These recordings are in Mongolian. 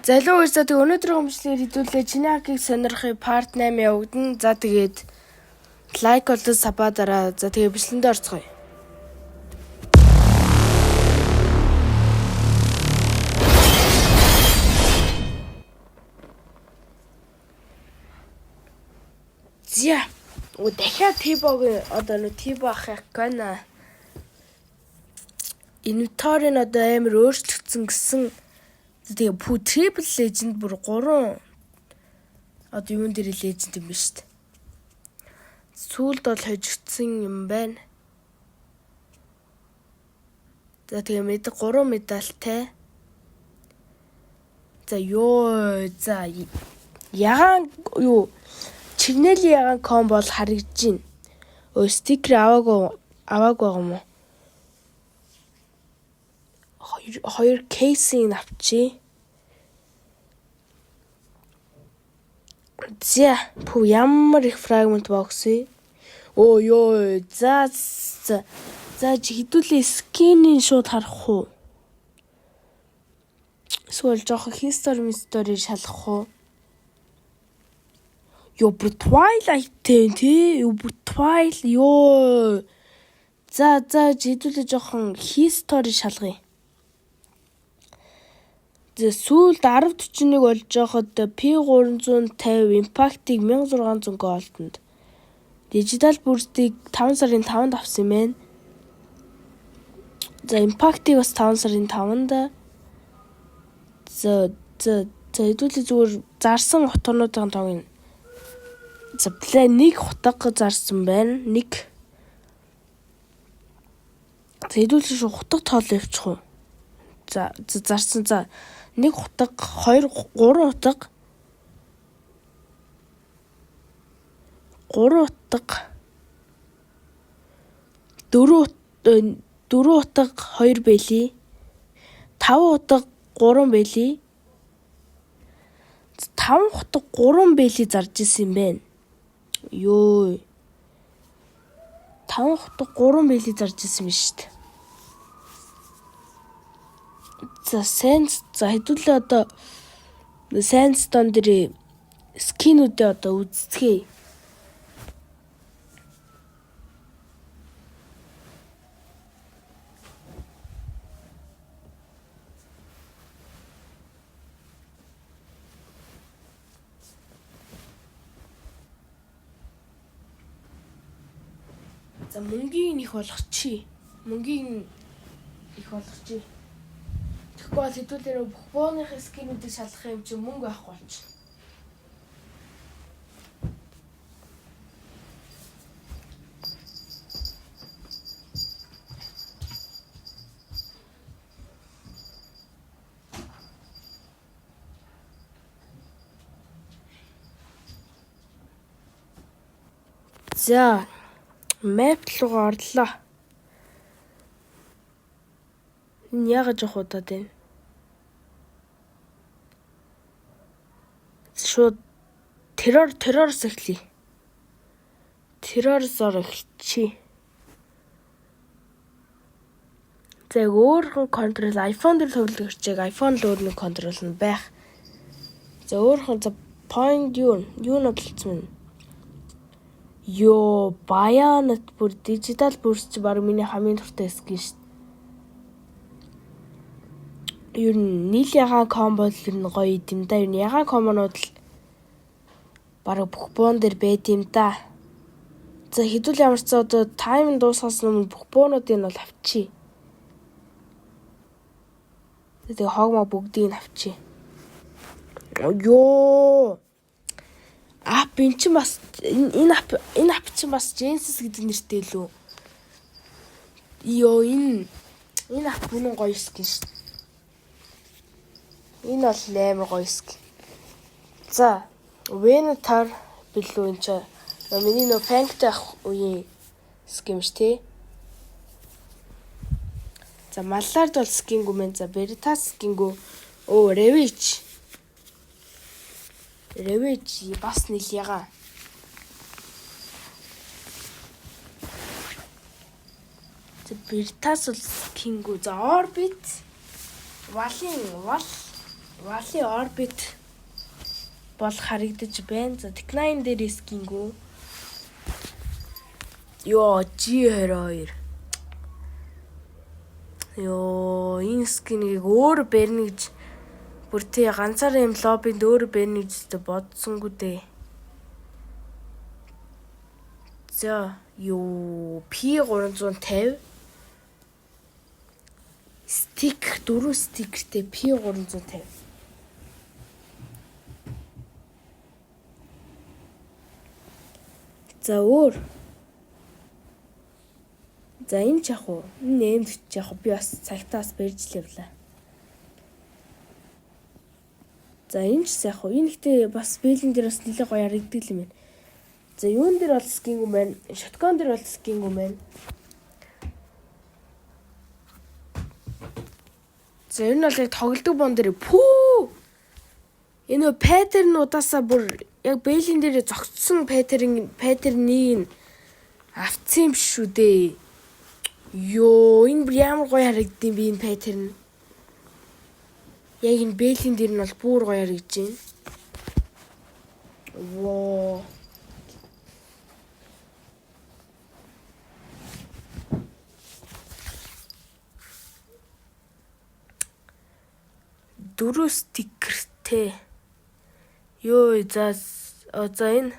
Залуу үе за тэг өнөөдрийн хэмжлэгээр хэдүүлээ чиний хагийг сонирхыг part 8 явагдана. За тэгээд лайк болоод сабаа дараа. За тэгээд бичлэндээ орцгоё. Зя. Дахиад Тибогийн одоо нэг Тибо ахих гана. Инвентарийн одоо амар өөрчлөгдсөн гэсэн. Тэгээ triple legend бүр 3 одоо юун дээр legend юм ба шүү дээ. Сүүлд бол хожигдсан юм байна. За тэгээ 3 медальтай. За за ягаан юу чигнэлийн ягаан комбо бол харагдаж байна. Стикер аваагүй байгаа юм уу? Хоёр кейсийг авчи. За пүү ямар их фрагмент бокс вэ? Оо ёо за хэдүүлээ скинийн шууд харах уу? Эсвэл жоох history шалгах уу? Ёо Twilight тий Twilight ёо. За хэдүүлээ жоохон history шалгая. За сүүлд 1041 болж байхад P350 Impact-ийг 1600 голдонд. Digital Burst-ийг 5 сарын 5-нд авсан юм байна. За Impact-ийг бас 5 сарын 5-нд. За хэдүүлээ зүгээр зарсан утгынуудын тоог нь. За нэг хутга зарсан байна. Нэг. За хэдүүлээ шүү хутга тоол явуучих уу? За зарсан за нэг хутга 2 3 хутга 3 хутга 4 хутга 2 бэлий 5 хутга 3 бэлий 5 хутга 3 бэлий зарж исэн юм байна. Ёо 5 хутга 3 бэлий зарж исэн юм шүү дээ. За хэдүүлээ одоо Sandstone дээр скинүүдээ одоо үздэхээ. За мөнгөний их болгочих. Тэгэхгүй бол хэдүүлээ бүх бооныхын скинүүдийг шалгах юм чи мөнгө авахгүй болчих. За map руу орлоо. Энэ яг жоох удаад байна. Шууд террорс эхлэе. Террорсоор эхэлчихье. За өөрхөн контрол iPhone дээр төвлөрөх хэрэгжээг iPhone л өөр нэг контрол нь байх. За өөрхөн за point юу бодлцсон юм. Ёо баянат бүр digital burst чи баг миний хамгийн дуртай скин шүү. Юу нийл ягаан комбо л ер нь гоё юм да. Ер нь ягаан комбонууд л бараг бүх боон дээр байд юм да. За хэдүүл ямар ч одоо тайм дуусгаас өмнө бүх боонуудыг нь бол авчи. Тэгээ хогмо бүгдийг нь авчи. Ёо ап энэ ч бас энэ ап ч бас Genesis гэдэг нэртэй лөө. Ёо энэ ап үнэн гоё скин шүү. Энэ бол амар гоё скин. За Venator билүү энэ ч миний нөө фэнктэй үеийн скин ш тий. За Mallard бол скингүү мэн. За Veritas скингүү. Оо Ravage бас нийл ягаа. За Veritas бол скингүү. За Orbit вал Вали орбит бол харагдаж байна. За Tech9 дээр скингүү. Ёо G22. Ёо энэ скинийг өөр барьна гэж бүр тий ганцаар юм лоббинд өөр барьна гэж бодсонгүй дээ. За ёо P350 стик 4 стикертэй P350. За өөр. За энэ ч яг уу. Энэ нэмж яг уу би бас цагтаас барьж л явлаа. За энэ ч яг уу. Энэ ихтэй бас бэлэн дээр бас нэлээд гоё харагддаг юм байна. За юун дээр бол скингүү байна. Шоткон дээр бол скингүү байна. За энэ бол яг тоглодог бон дээр пүү. Энэ паттернуудаасаа бүр яг бэлэн дээр зогцсон паттернийг авцсан юм шүү дээ. Ёо энэ бүр ямар гоё харагдсан би энэ паттерн. Яг энэ бэлэн дээр нь бол бүр гоё харагдаж байна. Воо. Дөрөв стикертэй. Ёо за энэ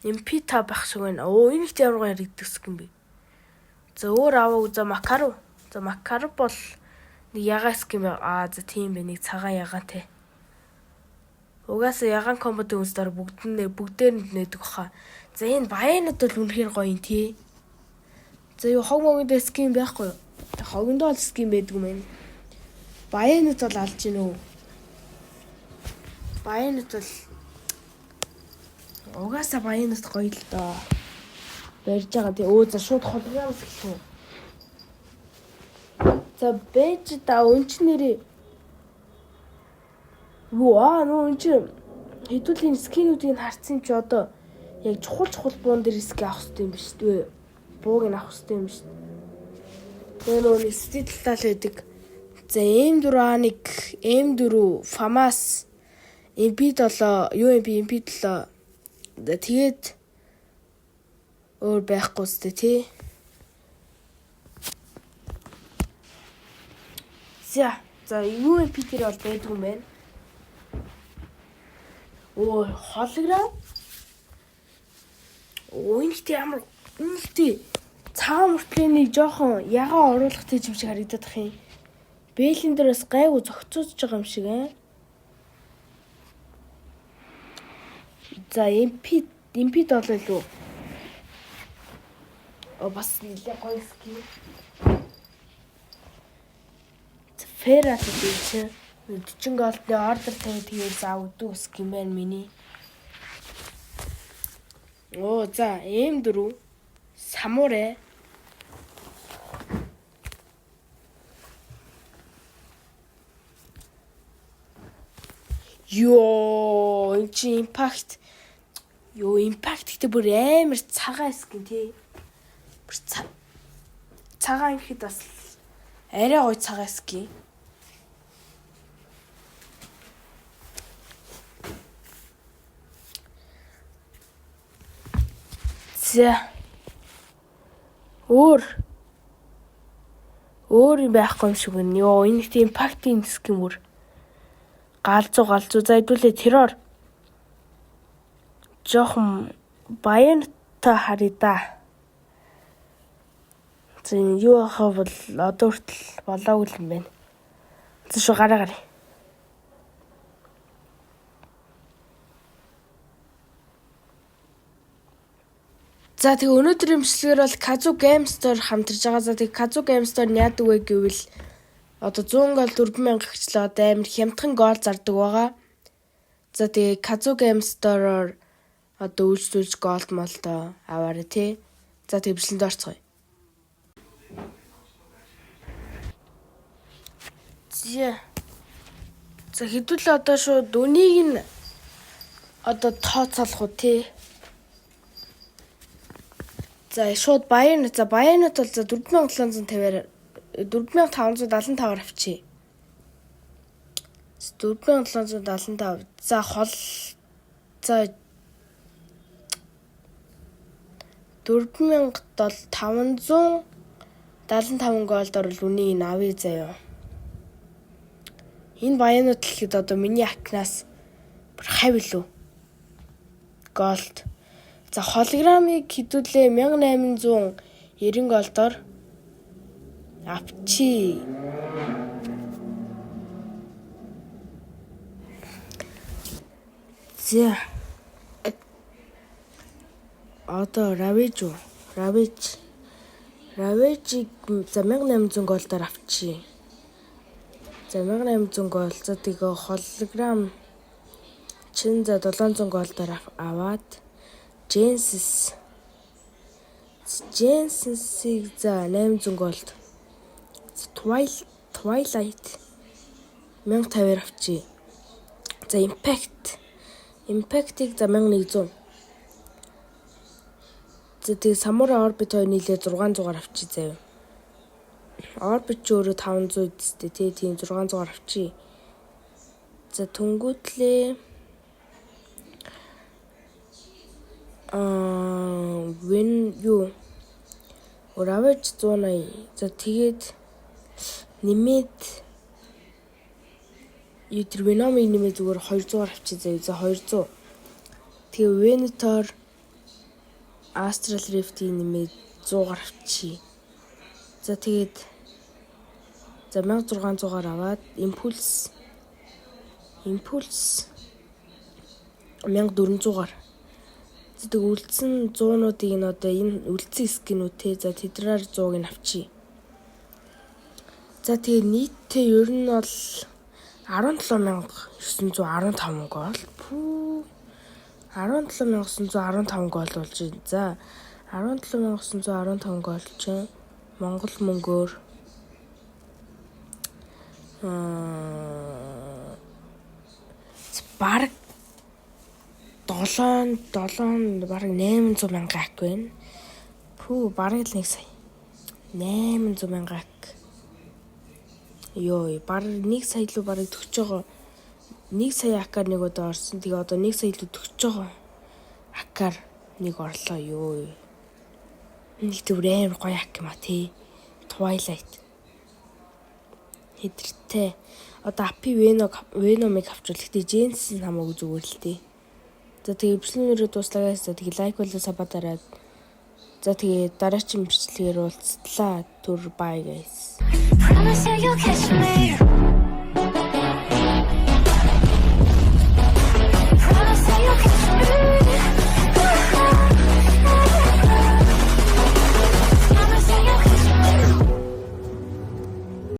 MP5 байх шиг байна. Оо энэ их ямар гоё харагддаг юм бэ. За өөр аваа за Макаров. За Макаров бол нэг ягаа ским за тийм бэ нэг цагаан ягаантай. Угаасаа ягаан комбодын үнсээр бүгдээр нь нээдэг баха. За энэ баянууд бол үнэхээр гоё юм тий. За юу хог могонд ским байхгүй юу? Хогондоо л ским байдаг юм байна. Баянууд бол алж гин үү? Баянууд бол угаасаа баянууд гоё л доо. Барьж байгаа тий. За шууд холгоос эхлэв. За бэж да өнчнэрээ. Нөө өнч хэдүүлийн скинүүдийг харцсан ч одоо яг чухал буун дээр ски авах хэрэгтэй юм биш үү? Бууг нь авах хэрэгтэй юм биш. Тэгээ нөө стил тал байдаг. За M4A1, M4, FAMAS, MP7, MP7. Тэгээд өөр байхгүй сте тий. За UMP дээр бол байдаг юм байна. Оо холограм. Оо энэтэй ямар энэтэй цагаан мөртлөний жоохон ягаа оруулахтай юм шиг харагдаад бах юм. Бэлэн дээр бас гайгүй зөгцөөж байгаа юм шиг ээ. За MP7 л үү. Бас нэлээ гоё скин. Ферас гэж 40 голдны ордер тавьдаг тэгээд за өдөө скин байна миний. Оо за M4 Самурай. Ёо энэ чи импакт. Ёо импакт гэдэг бүр амар цагаан скин тий. Бүр цагаан ихэд бас арай гоё цагаан скин. За өөр юм байхгүй юм шиг байна. Ёо энэ их импактын скин бүр галзуу за хэдүүлээ террор жоохон баянтай харъя да. За юу ахав бол одоо хүртэл болоогүй юм байна. За шүү гараа. За тэгээ өнөөдрийн бичлэгээр бол Kazoo Game Store хамтарж байгаа. За тэгээ Kazoo Game Store нь яадаг вэ гэвэл одоо 100 гол 4000 гихчлээ одоо амар хямдхан гол зардаг байгаа. За тэгээ Kazoo Game Store-оор одоо үйлчлүүлж голд молдоо аваарай тий. За тэгээ бичлэнд орцгоё. За хэдүүлээ одоо шууд үнийг нь одоо тооцоолох уу тий. За шууд баянууд бол за 4750-аар 4575-аар авчи. 4775. За хол за 4575 голд орвол үнийг авъя заяа. Энэ баянууд гэхэд одоо миний акнаас бүр хавь илүү голд. За холограмыг хэдүүлээ 1890 голдоор авчи. За одоо Ravage за 1800 голдоор авчи. За 1800 гол. За тэгээ холограм чин за 700 голдоор аваад Genesis-ийг за 800 голд. Twilight 1050-аар авчи. За Impact-ийг за 1100. За тэгээ Samurai Orbit 2 нийлээ 600-аар авчи заяа. Orbit ч өөрөө 500 үстэй тийм 600-аар авчи. За түнгүүтлээ Ravage 180. За тэгээд нэмээд Venom-ыг нэмээд зүгээр 200-аар авчи заяа. За 200. Тэгээ Venator Astral Rift-ийг нэмээд 100-аар авчи. За тэгээд за 1600-аар аваад Impulse 1400-аар. За тэг үлдсэн 100-нуудыг нь одоо энэ үлдсэн скинүүд те. За тэдрээр 100-ыг нь авчи. За тэгээ нийтдээ ер нь бол 17915 гол. 17915 гол болж байна. За 17915 гол чинь Монгол мөнгөөр бараг 7 бараг 800 мянга ак байна. Бараг л 1 сая. 800 мянга ак. Бараг 1 сая лөө бараг төгсөж байгаа. 1 сая акаар нэг удаа орсон. Тэгээ одоо 1 сая лөө төгсөж байгаа акаар нэг орлоо. Нэг төвөр амар гоё ак юм а тий. Twilight. Хэдэртэй. Одоо апи Venom-ыг авчвал гэхдээ Genesis хамаагүй зүгээр л тий. За тэгээ бичлэгнөрөө дуслаа. За тэгээ лайк болоо сабатараад. За тэгээ дараагийн бичлэгээр уулзлаа. Түр бай guys.